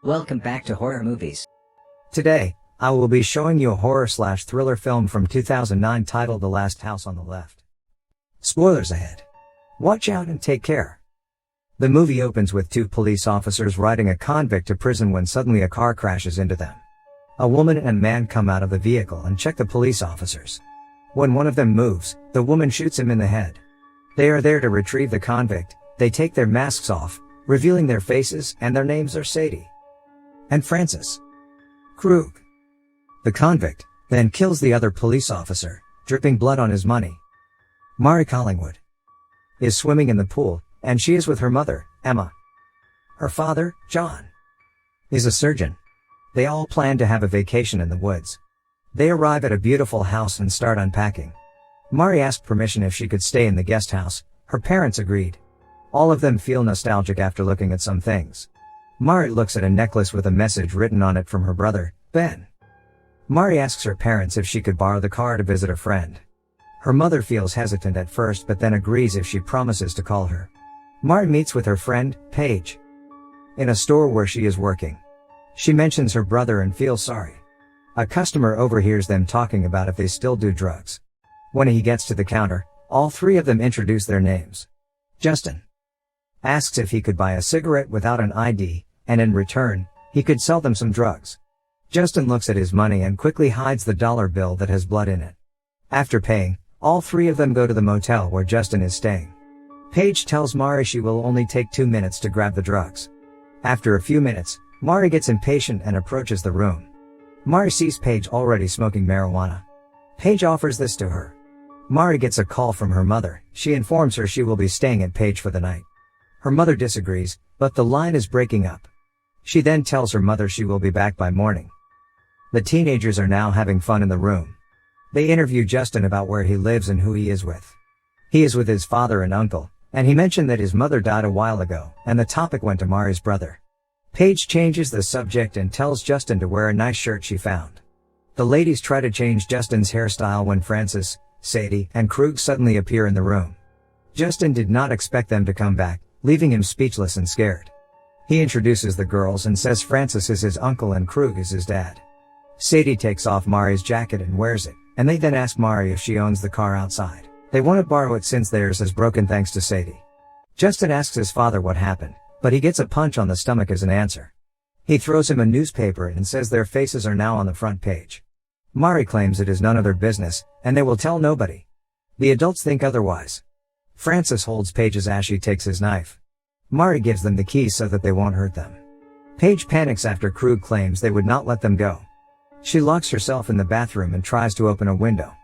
Welcome back to Horror Movies. Today, I will be showing you a horror/thriller film from 2009 titled The Last House on the Left. Spoilers ahead. Watch out and take care. The movie opens with two police officers riding a convict to prison when suddenly a car crashes into them. A woman and man come out of the vehicle and check the police officers. When one of them moves, the woman shoots him in the head. They are there to retrieve the convict. They take their masks off, revealing their faces, and their names are Sadie and Francis. Krug, the convict, then kills the other police officer, dripping blood on his money. Mari Collingwood is swimming in the pool, and she is with her mother, Emma. Her father, John, is a surgeon. They all plan to have a vacation in the woods. They arrive at a beautiful house and start unpacking. Mari asked permission if she could stay in the guest house. Her parents agreed. All of them feel nostalgic after looking at some things. Mari looks at a necklace with a message written on it from her brother, Ben. Mari asks her parents if she could borrow the car to visit a friend. Her mother feels hesitant at first but then agrees if she promises to call her. Mari meets with her friend, Paige, in a store where she is working. She mentions her brother and feels sorry. A customer overhears them talking about if they still do drugs. When he gets to the counter, all three of them introduce their names. Justin asks if he could buy a cigarette without an ID, and in return, he could sell them some drugs. Justin looks at his money and quickly hides the dollar bill that has blood in it. After paying, all three of them go to the motel where Justin is staying. Paige tells Mari she will only take 2 minutes to grab the drugs. After a few minutes, Mari gets impatient and approaches the room. Mari sees Paige already smoking marijuana. Paige offers this to her. Mari gets a call from her mother. She informs her she will be staying at Paige for the night. Her mother disagrees, but the line is breaking up. She then tells her mother she will be back by morning. The teenagers are now having fun in the room. They interview Justin about where he lives and who he is with. He is with his father and uncle, and he mentioned that his mother died a while ago, and the topic went to Mari's brother. Paige changes the subject and tells Justin to wear a nice shirt she found. The ladies try to change Justin's hairstyle when Francis, Sadie, and Krug suddenly appear in the room. Justin did not expect them to come back, leaving him speechless and scared. He introduces the girls and says Francis is his uncle and Krug is his dad. Sadie takes off Mari's jacket and wears it, and they then ask Mari if she owns the car outside. They want to borrow it since theirs is broken thanks to Sadie. Justin asks his father what happened, but he gets a punch on the stomach as an answer. He throws him a newspaper and says their faces are now on the front page. Mari claims it is none of their business, and they will tell nobody. The adults think otherwise. Francis holds Paige's as she takes his knife. Mari gives them the keys so that they won't hurt them. Paige panics after Krug claims they would not let them go. She locks herself in the bathroom and tries to open a window.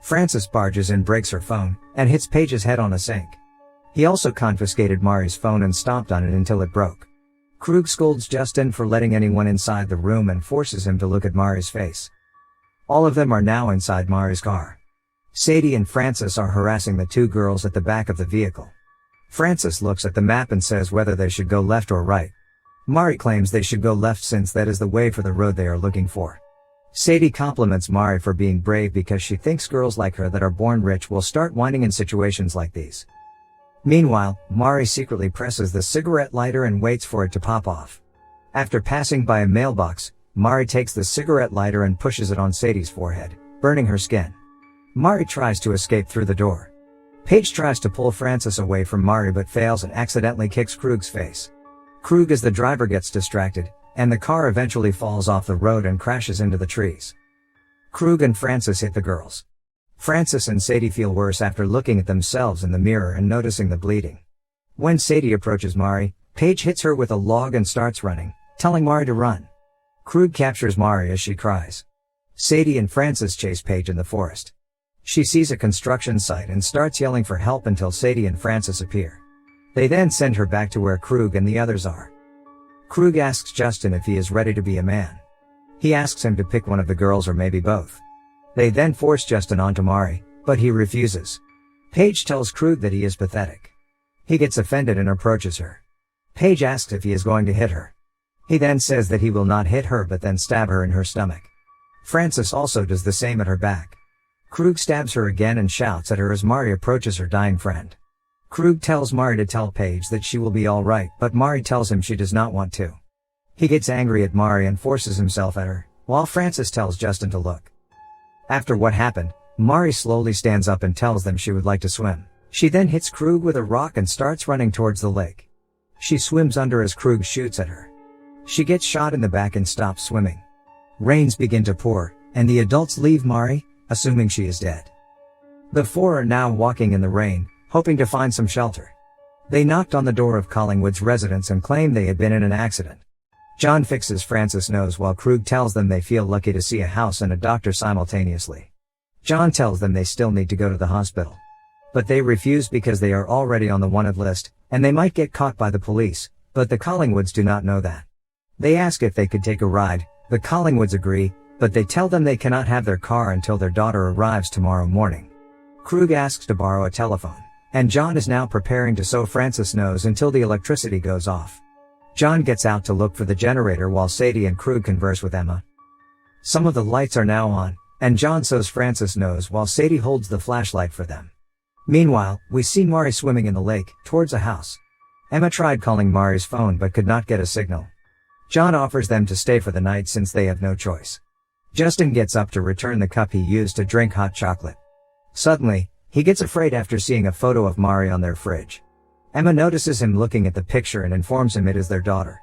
Francis barges in, breaks her phone, and hits Paige's head on a sink. He also confiscated Mari's phone and stomped on it until it broke. Krug scolds Justin for letting anyone inside the room and forces him to look at Mari's face. All of them are now inside Mari's car. Sadie and Francis are harassing the two girls at the back of the vehicle. Francis looks at the map and says whether they should go left or right. Mari claims they should go left since that is the way for the road they are looking for. Sadie compliments Mari for being brave because she thinks girls like her that are born rich will start whining in situations like these. Meanwhile, Mari secretly presses the cigarette lighter and waits for it to pop off. After passing by a mailbox, Mari takes the cigarette lighter and pushes it on Sadie's forehead, burning her skin. Mari tries to escape through the door. Paige tries to pull Francis away from Mari but fails and accidentally kicks Krug's face. Krug as the driver gets distracted, and the car eventually falls off the road and crashes into the trees. Krug and Francis hit the girls. Francis and Sadie feel worse after looking at themselves in the mirror and noticing the bleeding. When Sadie approaches Mari, Paige hits her with a log and starts running, telling Mari to run. Krug captures Mari as she cries. Sadie and Francis chase Paige in the forest. She sees a construction site and starts yelling for help until Sadie and Francis appear. They then send her back to where Krug and the others are. Krug asks Justin if he is ready to be a man. He asks him to pick one of the girls or maybe both. They then force Justin onto Mari, but he refuses. Paige tells Krug that he is pathetic. He gets offended and approaches her. Paige asks if he is going to hit her. He then says that he will not hit her but then stab her in her stomach. Francis also does the same at her back. Krug stabs her again and shouts at her as Mari approaches her dying friend. Krug tells Mari to tell Paige that she will be alright, but Mari tells him she does not want to. He gets angry at Mari and forces himself at her, while Francis tells Justin to look. After what happened, Mari slowly stands up and tells them she would like to swim. She then hits Krug with a rock and starts running towards the lake. She swims under as Krug shoots at her. She gets shot in the back and stops swimming. Rains begin to pour, and the adults leave Mari, assuming she is dead. The four are now walking in the rain, hoping to find some shelter. They knocked on the door of Collingwood's residence and claimed they had been in an accident. John fixes Francis' nose while Krug tells them they feel lucky to see a house and a doctor simultaneously. John tells them they still need to go to the hospital. But they refuse because they are already on the wanted list, and they might get caught by the police, but the Collingwoods do not know that. They ask if they could take a ride. The Collingwoods agree, but they tell them they cannot have their car until their daughter arrives tomorrow morning. Krug asks to borrow a telephone, and John is now preparing to sew Francis' nose until the electricity goes off. John gets out to look for the generator while Sadie and Krug converse with Emma. Some of the lights are now on, and John sews Francis' nose while Sadie holds the flashlight for them. Meanwhile, we see Mari swimming in the lake, towards a house. Emma tried calling Mari's phone but could not get a signal. John offers them to stay for the night since they have no choice. Justin gets up to return the cup he used to drink hot chocolate. Suddenly, he gets afraid after seeing a photo of Mari on their fridge. Emma notices him looking at the picture and informs him it is their daughter.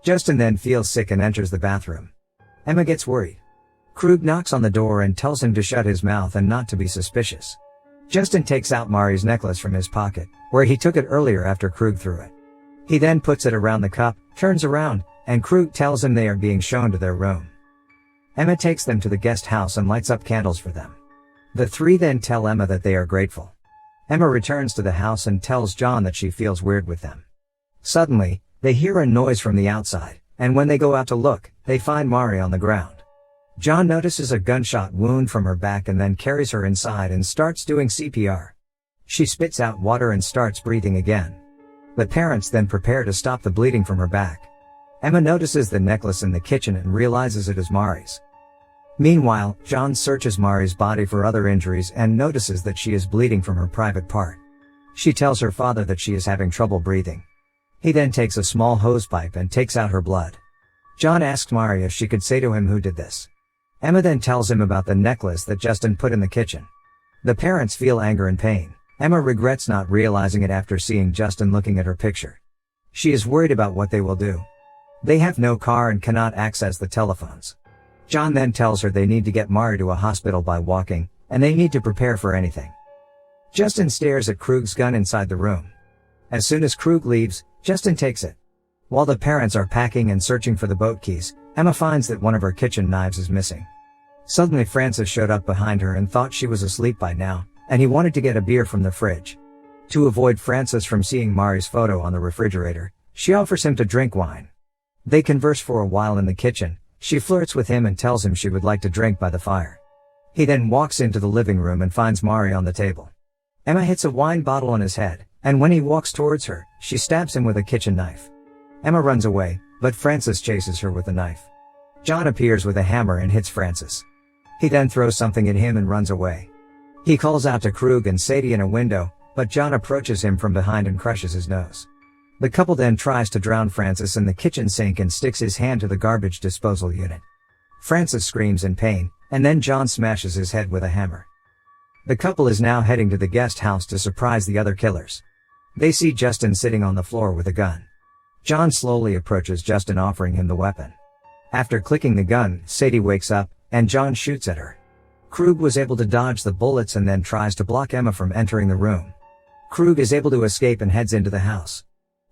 Justin then feels sick and enters the bathroom. Emma gets worried. Krug knocks on the door and tells him to shut his mouth and not to be suspicious. Justin takes out Mari's necklace from his pocket, where he took it earlier after Krug threw it. He then puts it around the cup, turns around, and Krug tells him they are being shown to their room. Emma takes them to the guest house and lights up candles for them. The three then tell Emma that they are grateful. Emma returns to the house and tells John that she feels weird with them. Suddenly, they hear a noise from the outside, and when they go out to look, they find Mari on the ground. John notices a gunshot wound from her back and then carries her inside and starts doing CPR. She spits out water and starts breathing again. The parents then prepare to stop the bleeding from her back. Emma notices the necklace in the kitchen and realizes it is Mari's. Meanwhile, John searches Mari's body for other injuries and notices that she is bleeding from her private part. She tells her father that she is having trouble breathing. He then takes a small hosepipe and takes out her blood. John asks Mari if she could say to him who did this. Emma then tells him about the necklace that Justin put in the kitchen. The parents feel anger and pain. Emma regrets not realizing it after seeing Justin looking at her picture. She is worried about what they will do. They have no car and cannot access the telephones. John then tells her they need to get Mari to a hospital by walking, and they need to prepare for anything. Justin stares at Krug's gun inside the room. As soon as Krug leaves, Justin takes it. While the parents are packing and searching for the boat keys, Emma finds that one of her kitchen knives is missing. Suddenly Francis showed up behind her and thought she was asleep by now, and he wanted to get a beer from the fridge. To avoid Francis from seeing Mari's photo on the refrigerator, she offers him to drink wine. They converse for a while in the kitchen. She flirts with him and tells him she would like to drink by the fire. He then walks into the living room and finds Mari on the table. Emma hits a wine bottle on his head, and when he walks towards her, she stabs him with a kitchen knife. Emma runs away, but Francis chases her with a knife. John appears with a hammer and hits Francis. He then throws something at him and runs away. He calls out to Krug and Sadie in a window, but John approaches him from behind and crushes his nose. The couple then tries to drown Francis in the kitchen sink and sticks his hand to the garbage disposal unit. Francis screams in pain, and then John smashes his head with a hammer. The couple is now heading to the guest house to surprise the other killers. They see Justin sitting on the floor with a gun. John slowly approaches Justin, offering him the weapon. After clicking the gun, Sadie wakes up, and John shoots at her. Krug was able to dodge the bullets and then tries to block Emma from entering the room. Krug is able to escape and heads into the house.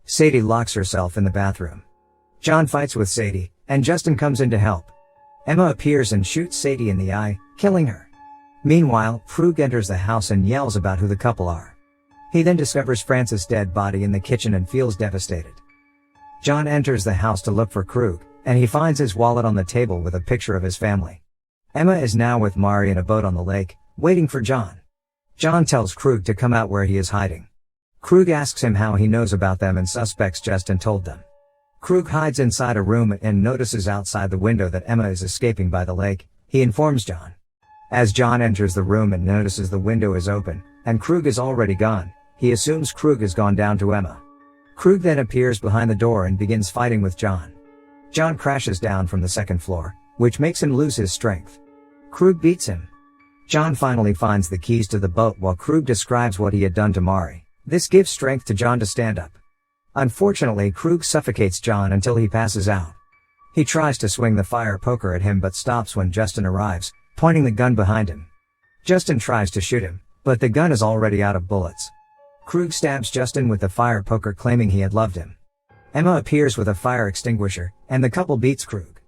Sadie locks herself in the bathroom. John fights with Sadie, and Justin comes in to help. Emma appears and shoots Sadie in the eye, killing her. Meanwhile, Krug enters the house and yells about who the couple are. He then discovers Francis' dead body in the kitchen and feels devastated. John enters the house to look for Krug, and he finds his wallet on the table with a picture of his family. Emma is now with Mari in a boat on the lake, waiting for John. John tells Krug to come out where he is hiding. Krug asks him how he knows about them and suspects Justin told them. Krug hides inside a room and notices outside the window that Emma is escaping by the lake. He informs John. As John enters the room and notices the window is open, and Krug is already gone, he assumes Krug has gone down to Emma. Krug then appears behind the door and begins fighting with John. John crashes down from the second floor, which makes him lose his strength. Krug beats him. John finally finds the keys to the boat while Krug describes what he had done to Mari. This gives strength to John to stand up. Unfortunately, Krug suffocates John until he passes out. He tries to swing the fire poker at him but stops when Justin arrives, pointing the gun behind him. Justin tries to shoot him, but the gun is already out of bullets. Krug stabs Justin with the fire poker, claiming he had loved him. Emma appears with a fire extinguisher, and the couple beats Krug.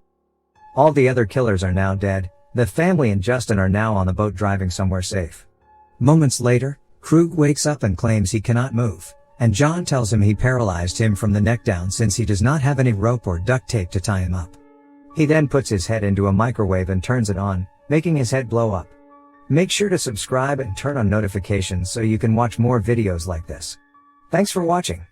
All the other killers are now dead. The family and Justin are now on the boat driving somewhere safe. Moments later, Krug wakes up and claims he cannot move, and John tells him he paralyzed him from the neck down since he does not have any rope or duct tape to tie him up. He then puts his head into a microwave and turns it on, making his head blow up. Make sure to subscribe and turn on notifications so you can watch more videos like this. Thanks for watching.